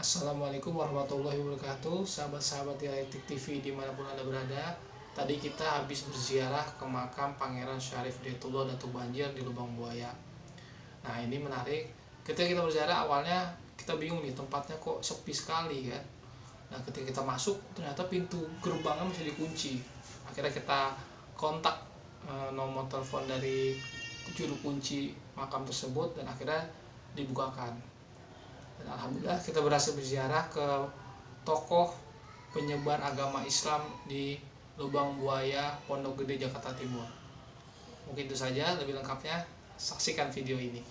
Assalamualaikum warahmatullahi wabarakatuh, sahabat-sahabat Dialektik TV dimanapun Anda berada. Tadi kita habis berziarah ke makam Pangeran Syarif Daetullah Datuk Banjir di Lubang Buaya. Nah, ini menarik. Ketika kita berziarah, awalnya kita bingung nih, tempatnya kok sepi sekali kan. Nah, ketika kita masuk, ternyata pintu gerbangnya masih dikunci. Akhirnya kita kontak nomor telepon dari juru kunci makam tersebut dan akhirnya dibukakan. Dan alhamdulillah kita berhasil berziarah ke tokoh penyebar agama Islam di Lubang Buaya, Pondok Gede, Jakarta Timur. Mungkin itu saja, lebih lengkapnya saksikan video ini.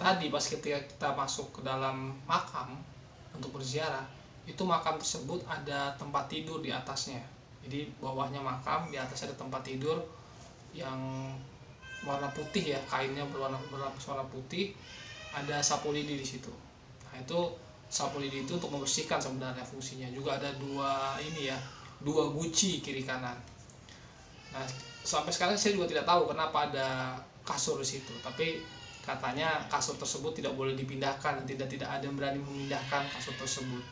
Tadi pas ketika kita masuk ke dalam makam untuk berziarah, itu makam tersebut ada tempat tidur di atasnya. Jadi bawahnya makam, di atasnya ada tempat tidur yang warna putih ya, kainnya berwarna putih, ada sapu lidi di situ. Nah, itu sapu lidi itu untuk membersihkan sebenarnya fungsinya. Juga ada dua guci kiri kanan. Nah, sampai sekarang saya juga tidak tahu kenapa ada kasur di situ, tapi katanya kasur tersebut tidak boleh dipindahkan dan tidak ada yang berani memindahkan kasur tersebut.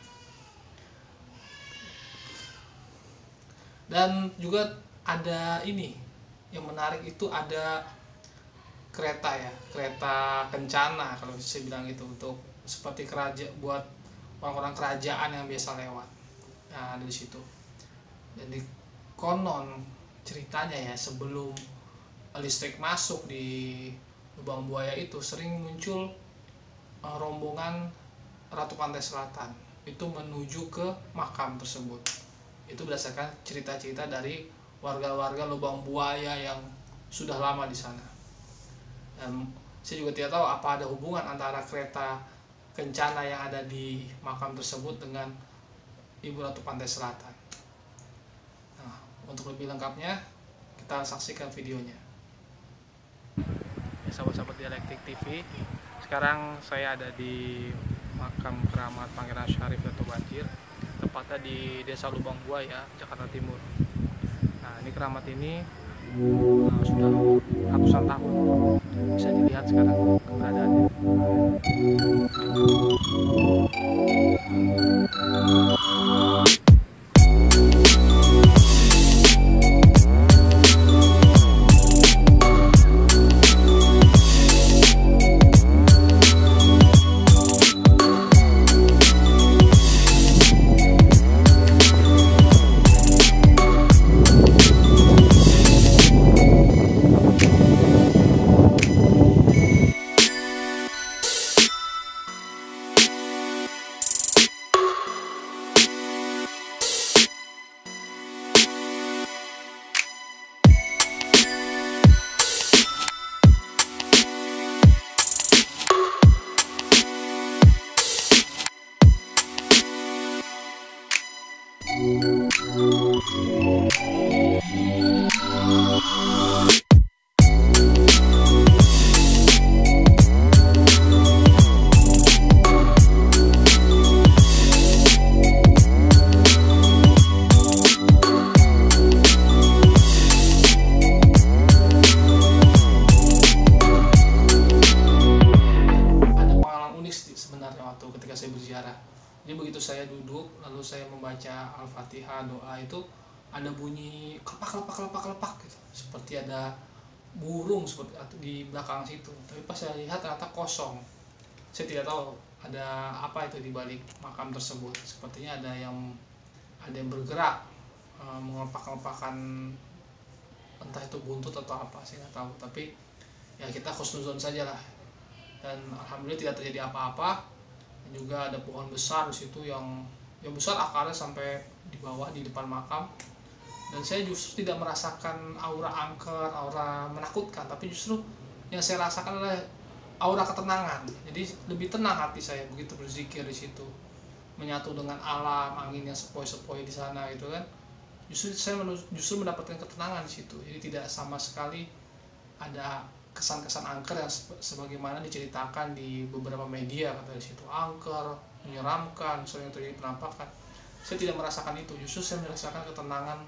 Dan juga ada ini yang menarik, itu ada kereta ya, kereta kencana kalau saya bilang itu, untuk seperti buat orang-orang kerajaan yang biasa lewat. Nah, ada di situ. Jadi konon ceritanya ya, sebelum listrik masuk di Lubang Buaya itu sering muncul rombongan Ratu Pantai Selatan itu menuju ke makam tersebut. Itu berdasarkan cerita-cerita dari warga-warga Lubang Buaya yang sudah lama di sana. Dan saya juga tidak tahu apa ada hubungan antara kereta kencana yang ada di makam tersebut dengan Ibu Ratu Pantai Selatan. Nah, untuk lebih lengkapnya kita saksikan videonya. Sahabat-sahabat Dialektik TV, sekarang saya ada di makam keramat Pangeran Syarif Datuk Banjir, tepatnya di Desa Lubang Buaya, Jakarta Timur. Nah, ini keramat ini sudah ratusan tahun, bisa dilihat sekarang keberadaannya. baca Al-Fatihah, doa itu ada bunyi kelepak gitu, seperti ada burung seperti di belakang situ. Tapi pas saya lihat ternyata kosong. Saya tidak tahu ada apa itu di balik makam tersebut. Sepertinya ada yang bergerak, mengelepak-kelepakkan, entah itu buntut atau apa, saya nggak tahu. Tapi ya kita khusnuzon saja lah. Dan alhamdulillah tidak terjadi apa-apa. Dan juga ada pohon besar di situ yang besar, akarnya sampai di bawah di depan makam. Dan saya justru tidak merasakan aura angker, aura menakutkan, tapi justru yang saya rasakan adalah aura ketenangan. Jadi lebih tenang hati saya begitu berzikir di situ, menyatu dengan alam, angin yang sepoi-sepoi di sana gitu kan. Saya justru mendapatkan ketenangan di situ. Jadi tidak sama sekali ada kesan-kesan angker yang sebagaimana diceritakan di beberapa media, kata di situ angker, menyeramkan, sering terjadi penampakan. Saya tidak merasakan itu, justru saya merasakan ketenangan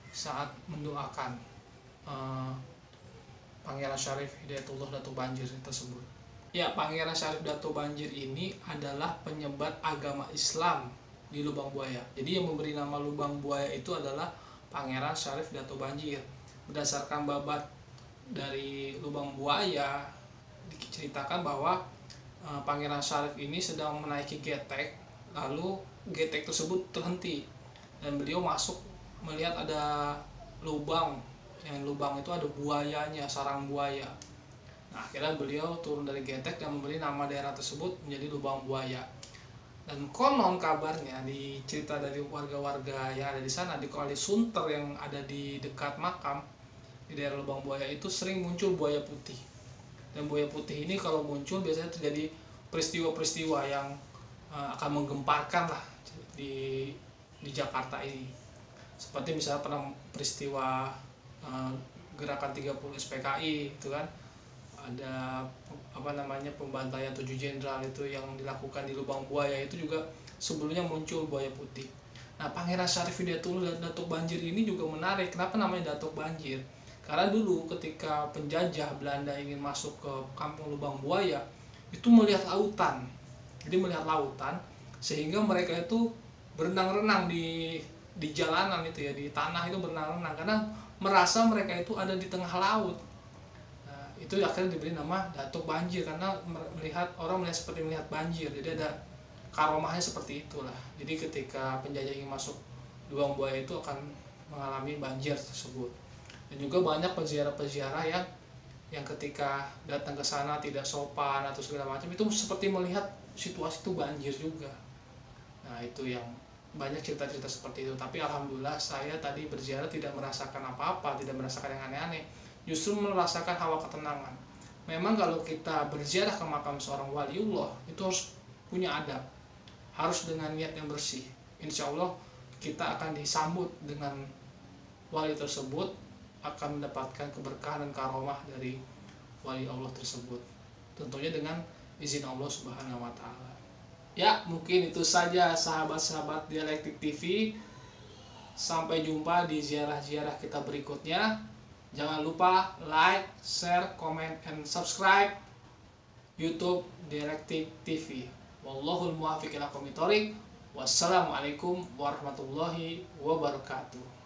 saat mendoakan Pangeran Syarif Hidayatullah Datuk Banjir tersebut. Ya, Pangeran Syarif Datuk Banjir ini adalah penyebar agama Islam di Lubang Buaya. Jadi yang memberi nama Lubang Buaya itu adalah Pangeran Syarif Datuk Banjir. Berdasarkan babat dari Lubang Buaya diceritakan bahwa Pangeran Syarif ini sedang menaiki getek, lalu getek tersebut terhenti dan beliau masuk melihat ada lubang, yang lubang itu ada buayanya, sarang buaya. Nah, akhirnya beliau turun dari getek dan memberi nama daerah tersebut menjadi Lubang Buaya. Dan konon kabarnya, di cerita dari warga-warga yang ada di sana, di Kali Sunter yang ada di dekat makam di daerah Lubang Buaya itu sering muncul buaya putih. Dan buaya putih ini kalau muncul biasanya terjadi peristiwa-peristiwa yang akan menggemparkan lah di Jakarta ini. Seperti misalnya pernah peristiwa gerakan 30 SPKI itu kan, ada pembantaian 7 jenderal itu yang dilakukan di Lubang Buaya, itu juga sebelumnya muncul buaya putih. Nah, Pangeran Syarif Hidayatullah Datuk Banjir ini juga menarik. Kenapa namanya Datuk Banjir? Karena dulu ketika penjajah Belanda ingin masuk ke kampung Lubang Buaya, itu melihat lautan. Jadi melihat lautan sehingga mereka itu berenang-renang di jalanan itu ya, di tanah itu berenang-renang karena merasa mereka itu ada di tengah laut. Nah, itu akhirnya diberi nama Datuk Banjir karena orang melihat seperti melihat banjir. Jadi ada karomahnya seperti itulah. Jadi ketika penjajah ingin masuk Lubang Buaya itu akan mengalami banjir tersebut. Dan juga banyak peziarah-peziarah yang ketika datang ke sana tidak sopan atau segala macam, itu seperti melihat situasi itu banjir juga. Nah, itu yang banyak cerita-cerita seperti itu. Tapi alhamdulillah saya tadi berziarah tidak merasakan apa-apa, tidak merasakan yang aneh-aneh, justru merasakan hawa ketenangan. Memang kalau kita berziarah ke makam seorang waliullah itu harus punya adab, harus dengan niat yang bersih. Insya Allah kita akan disambut dengan wali tersebut, akan mendapatkan keberkahan dan karomah dari wali Allah tersebut, tentunya dengan izin Allah Subhanahu wa Ta'ala. Ya, mungkin itu saja sahabat-sahabat Dialektik TV. Sampai jumpa di ziarah-ziarah kita berikutnya. Jangan lupa like, share, comment, and subscribe YouTube Dialektik TV. Wallahul muwaffiq ila aqwamit thoriq. Wassalamualaikum warahmatullahi wabarakatuh.